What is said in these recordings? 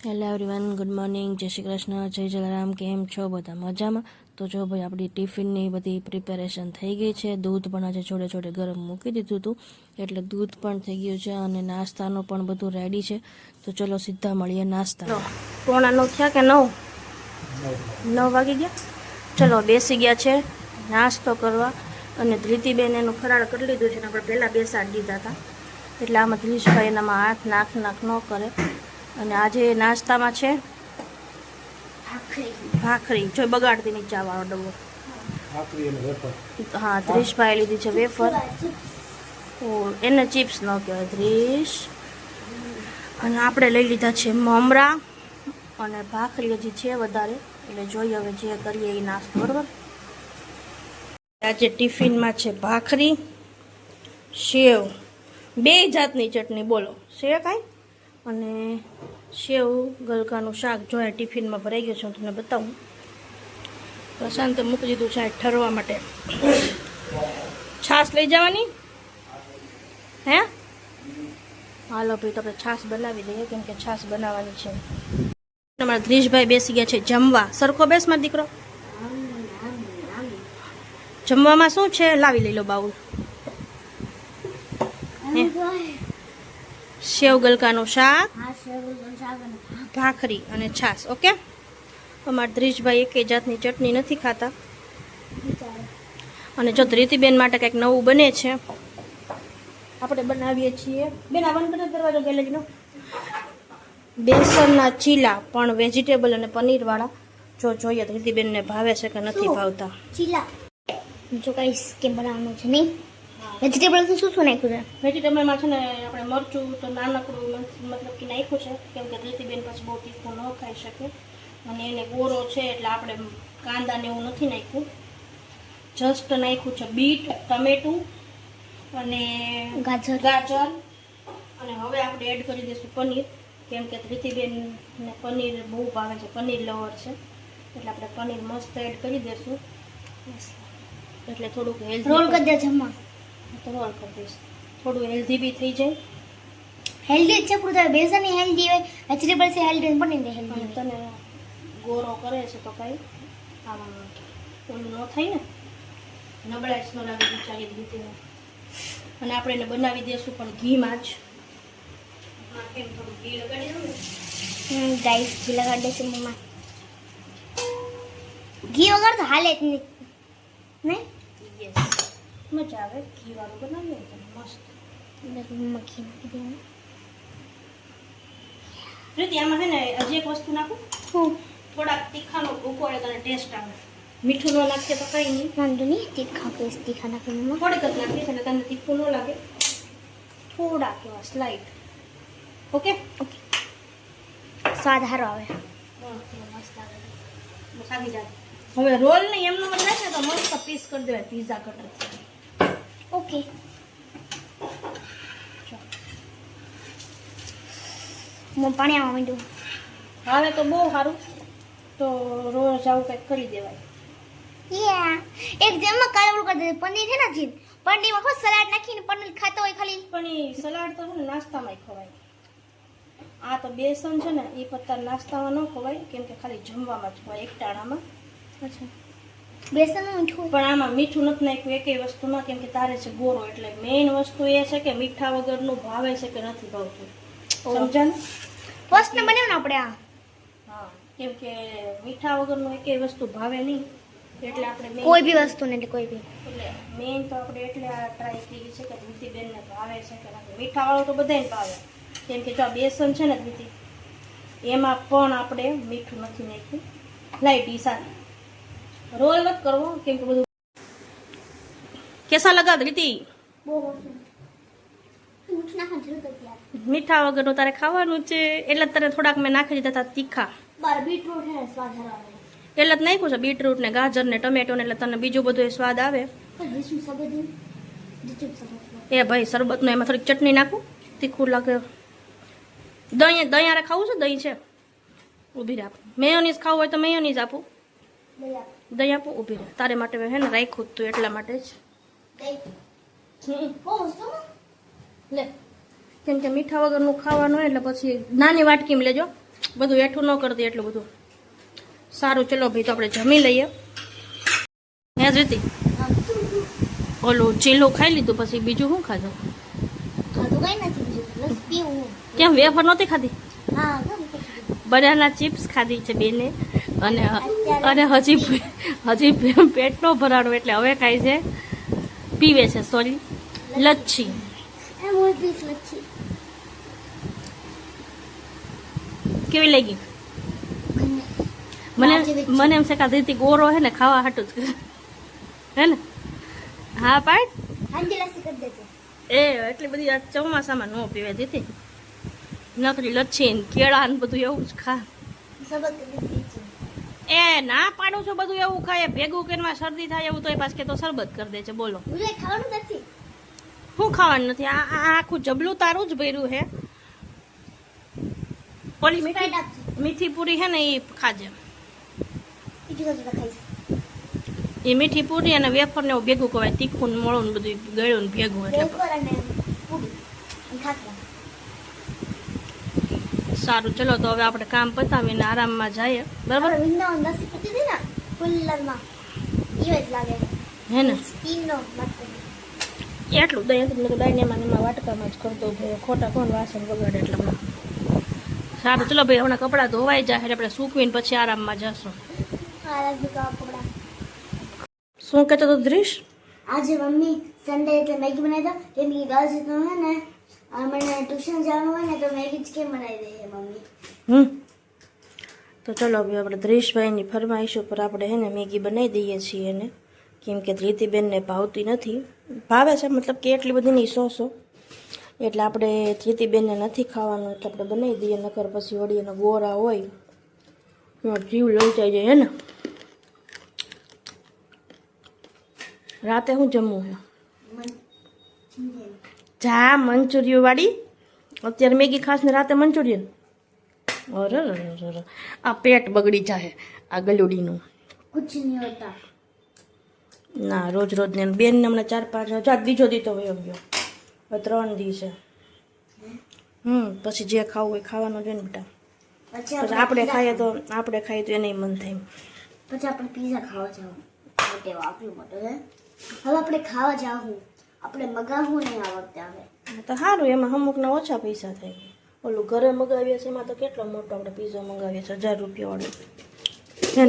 Hello everyone, good morning, જય શ્રી કૃષ્ણ, જય જલારામ. કેમ છો બધા? મજામાં? તો જો ભાઈ આપણી ટિફિનની બધી પ્રિપેરેશન થઈ ગઈ છે. દૂધ પણ આજે છોડે છોડે ગરમ મૂકી દીધું હતું, એટલે દૂધ પણ થઈ ગયું છે અને નાસ્તાનું પણ બધું રેડી છે. તો ચલો સીધા મળીએ નાસ્તા. 8:45 થયા કે 9 વાગી ગયા. ચલો બેસી ગયા છે નાસ્તો કરવા અને ધૃતિબેન એનું ફરાળ કરી લીધું છે. આપણે પહેલાં બેસાડી દીધા હતા, એટલે આમાં ધ્રીશભાઈ એનામાં હાથ નાખ ન કરે. અને આજે નાસ્તામાં છે ભાખરી. જો બગાડતી નહીં ચાવાળો ડબ્બો. હા, ધ્રીશભાઈ લીધી છે વેફર. ઓ એને ચિપ્સ ન કહેવાય ધ્રીશ. અને આપણે લઈ લીધા છે મમરા અને ભાખરી હજી છે વધારે, એટલે જોઈએ હવે જે કરીએ એ નાસ્તો. બરાબર. આજે ટિફિનમાં છે ભાખરી, સેવ, 2 જાતની ચટણી. બોલો, સેવ કાંઈ અને સેવ ગલકાનું શાક. જો આ ટિફિનમાં ભરાઈ ગયું છે, હું તમને બતાવું. પ્રશાંતે મૂકી દીધું છે ઠરવા માટે. છાશ લઈ જવાની હે? હાલો ભાઈ, તો આપણે છાશ બનાવી દઈએ, કેમ કે છાશ બનાવવાની છે. તમારા ધ્રીશભાઈ બેસી ગયા છે જમવા. સરખો બેસ મારો દીકરો. જમવામાં શું છે? લાવી લઈ લો બાઉલ. સેવ ગલકાનું શાક, ભાખરી અને છાશ. ઓકે. અમારા ધ્રીશભાઈ એકે જાતની ચટણી નથી ખાતા. અને જો ધ્રીતિબેન માટે કંઈક નવું બને છે, આપણે બનાવીએ છીએ. બેન આ બંધ દરવાજો ગેલેરીનો. બેસનના ચીલા, પણ વેજીટેબલ અને પનીરવાળા. જો જોઈએ ધ્રીતિબેનને ભાવે છે કે નથી ભાવતા. ચીલા જો કઈશ કે બનાવવાનું છે નહીં. વેજીટેબલ તો શું નાખ્યું છે? વેજીટેબલમાં છે ને આપણે મરચું તો નાનકડું મતલબ કે નાખ્યું છે, કેમ કે ધ્રીતિબેન પછી બહુ તીખું ન ખાઈ શકે. અને એને ગોરો છે એટલે આપણે કાંદા ને એવું નથી નાખ્યું. જસ્ટ નાખ્યું છે બીટ, ટમેટું અને ગાજર. અને હવે આપણે એડ કરી દઈશું પનીર, કેમ કે ધ્રીતિબેનને પનીર બહુ ભાવે છે, પનીર લવર છે, એટલે આપણે પનીર મસ્ત એડ કરી દઈશું. એટલે થોડુંક હેલ્ધી રોલ કરી દે જમવા. તો રોલ કરી દઈશ, થોડું હેલ્ધી બી થઈ જાય. હેલ્ધી છે પૂરું. બેસન ની હેલ્ધી હોય, વેજીટેબલ છે હેલ્ધી, પનીર ની હેલ્ધી. તને ગોરો કરે છે તો કઈ આમ ઓલું ન થાય ને, નબળાઈ ન લાગે બિચારી દીકરીને. અને આપણે એને બનાવી દઈશું પણ ઘીમાં જ. કેમ થોડું ઘી લગાડી દઉં ને. ગાઈસ ઘી લગાડી દેશે મમ્મા. ઘી વગર તો હાલે જ નહીં. નહીં યસ, મજા આવે. ઘી વાળું બનાવીએ તો મસ્ત. મમ્મા ઘી નાખી દે. પ્રીતિ આમાં છે ને હજી એક વસ્તુ નાખું. હું થોડાક તીખાનો ભૂકો એટલે તને ટેસ્ટ આવે. મીઠું ન નાખીએ તો કંઈ નહીં. વાંધો નહીં. તીખા નાખી મમ્મા. થોડીક જ નાખીએ એટલે તને તીખું ન લાગે. થોડાક એવા સ્લાઇડ. Okay okay. સ્વાદ સારો આવે. મસ્ત આવે, બસ આવી જાય. હવે રોલ નહીં એમનો મત નાખે તો મસ્ત પીસ કરી દેવાય પીઝા કટર. ઓકે. પાણી આવવા માંડ્યું. હવે તો બહુ સારું. તો રોજ આવું કંઈક કરી દેવાય. એક જેમાં કાળું કરી દે. પનીર છે ને જીન પનીરમાં ખુદ સલાડ નાખીને પનીર ખાતો હોય ખાલી. પણ એ સલાડ તો છે ને નાસ્તામાં ખવાય. આ તો બેસન છે ને એ પત્તા નાસ્તામાં ન ખવાય, કેમ કે ખાલી જમવામાં જ ખવાય, એક ટાણામાં. અચ્છા. બેસન મીઠું પણ આમાં મીઠું નથી નાખ્યું એકેય વસ્તુમાં, કેમ કે તારે છે ગોરો. એટલે મેઇન વસ્તુ એ છે કે મીઠા વગરનું ભાવે છે કે નથી ભાવતું. સમજાને? ફર્સ્ટ ને બનાવ્યું ને આપણે આ. હા, કેમ કે મીઠા વગરનું એકેય વસ્તુ ભાવે નહીં, એટલે આપણે કોઈ બી વસ્તુ ને એટલે કોઈ બી. એટલે મેઇન તો આપણે એટલે આ ટ્રાય કરી છે કે ધ્રીતિબેનને ભાવે છે કે નથી. મીઠાવાળું તો બધાને ભાવે, કેમ કે જો આ બેસન છે ને ધ્રીતિ, એમાં પણ આપણે મીઠું નથી નાખ્યું. લાઈટ ઈશાન રોલ નથી કરવો, કેમ કે બધું કેસા લગા ધ્રીતિ? મીઠા વગરનું તારે ખાવાનું છે, એટલે તને થોડાક મેં નાખી દીધા હતા તીખા. એટલે જ નાખ્યું છે બીટરૂટ ને ગાજર ને ટમેટો ને, એટલે તને બીજું બધું સ્વાદ આવે. એ ભાઈ શરબતનું એમાં થોડીક ચટણી નાખું, તીખું લાગે. દહીં આરે ખાવું છે? દહીં છે, ઊભી રાખ. મેયોનીઝ ખાવું હોય તો મેયોનીઝ આપું, દહીં આપું. ઊભી રાખ, તારે માટે હે ને રાખ્યું તું એટલા માટે જ. લે, કેમ કે મીઠા વગરનું ખાવાનું એટલે પછી નાની વાટકીમાં લેજો. બધું એઠું ન કરી દે એટલું બધું. સારું ચલો ભાઈ, તો આપણે જમી લઈએ. હે રીતિ, ઓલું ચીલું ખાઈ લીધું, પછી બીજું શું ખાધું? ખાધું કઈ નથી બીજું, બસ પીવું. કેમ વેફર નહોતી ખાધી? હા, બનાના ચિપ્સ ખાધી છે બેને, અને હજી પેટ નો ભરાડો એટલે હવે ખાય છે, પીવે છે સોરી લચ્છી. કેવી લાગી? મને એમ છે કે ધીતી ગોરો હે ને ખાવા હાટું જ હે ને. હા પાડ એ એટલી બધી આ ચોમાસામાં ન પીવે ધીતી, નકરી લચ્છી ને કેળા ને બધું એવું જ ખા. એ ના પાડું છું બધું એવું ખાય, ભેગું કરીને શરદી થાય એવું તો એ પાછું કે તો શરબત કરી દે છે. બોલો શું ખાવાનું નથી? આ આખું જબલું તારું જ ભર્યું હે. ઓલી મીઠી પૂરી હે ને એ ખાજે, એ મીઠી પૂરી અને વેફર ને એવું ભેગું કવાય, તીખું ને મોળું ને બધું ગળ્યું ને ભેગું. સારું ચલો, તો હવે આપણે કામ પતાવીને આરામમાં જઈએ, બરાબર હે ને? એટલું દહીં ડાયનેમાં એમાં વાટકામાં જ કરતો ભાઈ, ખોટા કોણ વાસણ વગાડે એટલે બધા. સારું ચલો ભાઈ, હમણાં કપડાં ધોવાઈ જાય એટલે આપણે સૂકવીને પછી આરામમાં જશું. શું કહેતો હતો દ્રિશ? આજે મમ્મી સન્ડે એટલે મેગી બનાવી દો, કેમ કે ગર્લ્સ તો હે ને મને ટ્યુશન જવાનું હોય ને તો મેગી જ કેમ બનાવી દે મમ્મી. તો ચલો ભાઈ, આપણે દ્રિશભાઈની ફરમાઈશ ઉપર આપણે હે ને મેગી બનાવી દઈએ છીએ એને, કેમ કે ધ્રીતિબેનને ભાવતી નથી. ભાવે છે મતલબ કે એટલી બધી નહીં, 100 એટલે આપણે ધ્રીતિબેનને નથી ખાવાનું એટલે આપણે બનાવી દઈએ, નકર પછી વળી એના ગોરા હોય જીવ લઈ જાય હે ને. રાતે હું જમવું હે? જા મંચુરિયન વાળી, અત્યારે મેગી ખાસ ને રાતે મંચુરિયન. અરે આ પેટ બગડી જાય આ ગલુડીનું. કુછ નહીં હોતા ના, રોજ રોજ ને બેન ને હમણાં 4-5 હજાર બીજો દીધો હોય ગયો, 3 દિવસે. પછી જે ખાવું હોય ખાવાનું છે ને બેટા. પછી આપણે ખાઈએ તો એને મન થાય. પછી આપણે પીઝા ખાવા જાવ, આટલું મોટું છે. હવે આપણે ખાવા જાવું, આપણે મગાવવું નહીં આ વખતે. આવે તો સારું, એમાં અમુકના ઓછા પૈસા થાય. ઓલું ઘરે મગાવીએ છીએ એમાં તો કેટલો મોટો આપણે પીઝો મગાવીએ છીએ, 1000 રૂપિયા વાળો.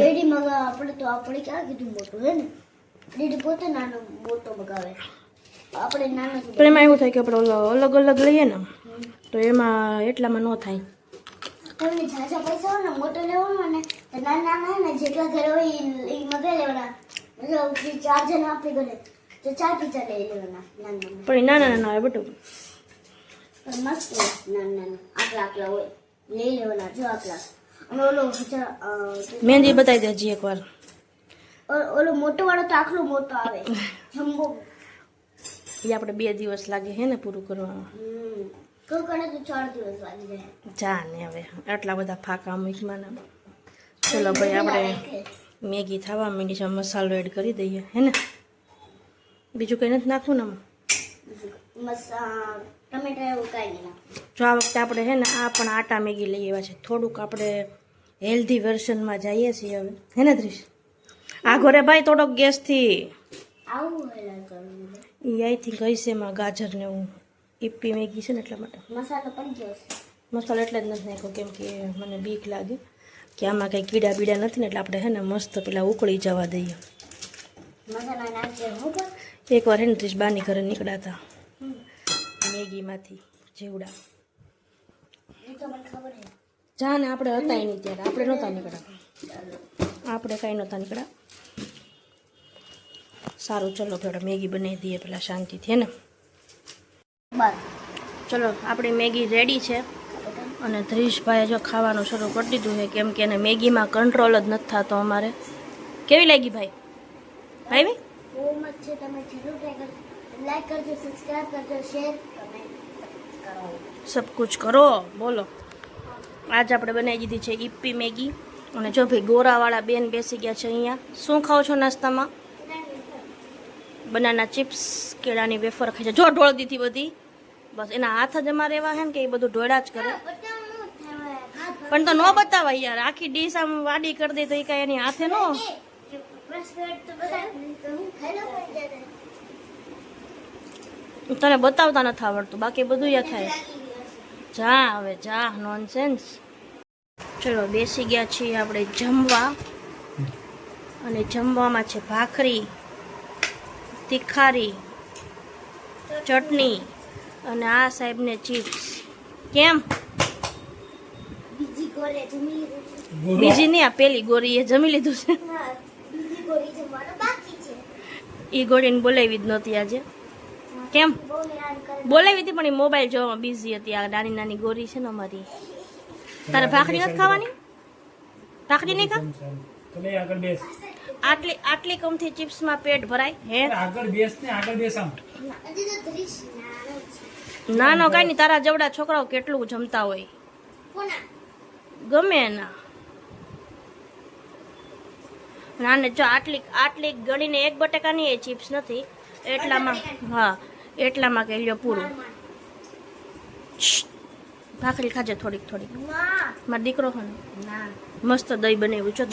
રેડી મગાવ આપણે તો આપણે ક્યાં કીધું મોટું છે ને, રેડી પોતે નાનો મોટો મગાવે, આપણે નાનો. પણ એમાં એવું થાય કે આપણે અલગ અલગ લઈએ ને તો એમાં એટલામાં ન થાય. તમને ઝાઝા પૈસા હોય ને મોટો લેવાનો ને તો નાના નાના ને જેટલા ઘરે હોય એ મગાવી લેવાના. મતલબ 4 જણ આપણે ઘરે તો 4 પીઝા લઈ લેવાના નાના. પણ નાના નાના હોય બધું મસ્ત હોય, નાના આટલા હોય લઈ લેવાના. જો આટલા. અને ઓલો મહેંદી બતાવી દે હજી એકવાર. ઓલો મોટો વાળો તો આટલો મોટો આવે જમ્બો. એ આપણે 2 દિવસ લાગે હે ને પૂરું કરવામાં. કોઈ કરે તો 4 દિવસ લાગી જાય. જા ને હવે આટલા બધા ફાકા મૂકમાં. ચલો ભાઈ, આપણે મેગી થવા માંડી છે, મસાલો એડ કરી દઈએ હે ને. બીજું કંઈ નથી નાખવું ને ટમેટા એવું કાંઈ નહીં. જો આ વખતે આપણે હે ને આ પણ આટા મેગી લઈ આવ્યા છે, થોડુંક આપણે હેલ્ધી વર્ઝનમાં જઈએ છીએ હવે હે ને દ્રિશ. આ ઘરે ભાઈ થોડોક ગેસથી આવું એ આઈ થિંક હશે એમાં ગાજર ને એવું ઈપ્પી મેગી છે ને એટલા માટે મસાલો પણ ગયો છે. મસાલો એટલે જ નથી નાખ્યો કેમ કે મને બીક લાગે કે આમાં કંઈ કીડા બીડા નથી ને, એટલે આપણે હે ને મસ્ત પેલા ઉકળી જવા દઈએ. મસાલા નાખજે. એકવાર હે ને ત્રીસ બાની ઘરે નીકળ્યા હતા મેગીમાંથી જેવડા. જા ને આપણે હતા નહીં ત્યારે, આપણે નહોતા નીકળ્યા, આપણે કાંઈ નહોતા નીકળ્યા. સારું ચલો આપણે મેગી બનાવી દઈએ પેલા શાંતિથી હે ને. ચલો આપણી મેગી રેડી છે અને ધ્રીશભાઈએ જો ખાવાનું શરૂ કરી દીધું છે કેમ કે એને મેગીમાં કંટ્રોલ જ નથી થતો અમારે. કેવી લાગી ભાઈ? ભાઈ બહુ મસ્ત છે. તમે જરૂર લાઈક કરજો, સબસ્ક્રાઇબ કરજો, શેર કમેન્ટ કરો, સબ કુછ કરો. બોલો આજ આપણે બનાવી દીધી છે ઈપ્પી મેગી. અને જો ભાઈ ગોરાવાળા બેન બેસી ગયા છે અહીંયા. શું ખાઓ છો નાસ્તામાં? બનાના ચિપ્સ, કેળાની વેફર ખાઈ છે. જો ઢોળ દીધી બધી, બસ એના હાથ જ અમારે એવા છે ને કે એ બધું ઢોળા જ કરે. પણ તો ન બતાવાય યાર, આખી ડીશ આમ વાડી કરી દે તો એ કઈ એની હાથે નો. બસ પેટ તો બધા તો હું ખાઈ લઉં પણ જાય તને બતાવતા નથી આવડતું, બાકી બધું યા થાય. જા હવે જા, નોનસેન્સ. ચલો બેસી ગયા છીએ આપણે જમવા, અને જમવામાં છે ભાખરી, તીખારી, ચટણી અને આ સાહેબને ચિપ્સ. કેમ? બીજી ગોળે જમી લીધું બીજી નહીં, આ પેલી ગોરી એ જમી લીધું છે. હા બીજી ગોળી જમવાનું બાકી છે એ ગોળીને બોલાવી જ નહોતી આજે. કેમ? બહુ હેરાન કરે બોલાવી હતી પણ એ મોબાઈલ જોવામાં બિઝી હતી. આ નાની નાની ગોરી છે ને અમારી. તારે ભાખરી નથી ખાવાની? ભાખરી નહીં ખા? તમે આગળ બેસ, આટલી કમથી ચિપ્સમાં પેટ ભરાય હે? આગળ બેસ ને આગળ બેસ આમ. હજી તો 30 નાનો છે ના કાંઈ નહીં, તારા જેવડા છોકરાઓ કેટલું જમતા હોય, કોના ગમે એના. નાને જો આટલી ગળીને એક બટાકાની એ ચિપ્સ નથી, એટલામાં હા એટલામાં કે લ્યો પૂરું. ભાખરી ખાજે થોડીક થોડીક. ના મારો દીકરો છે ને ના મસ્ત દહીં બનાવ્યું છો.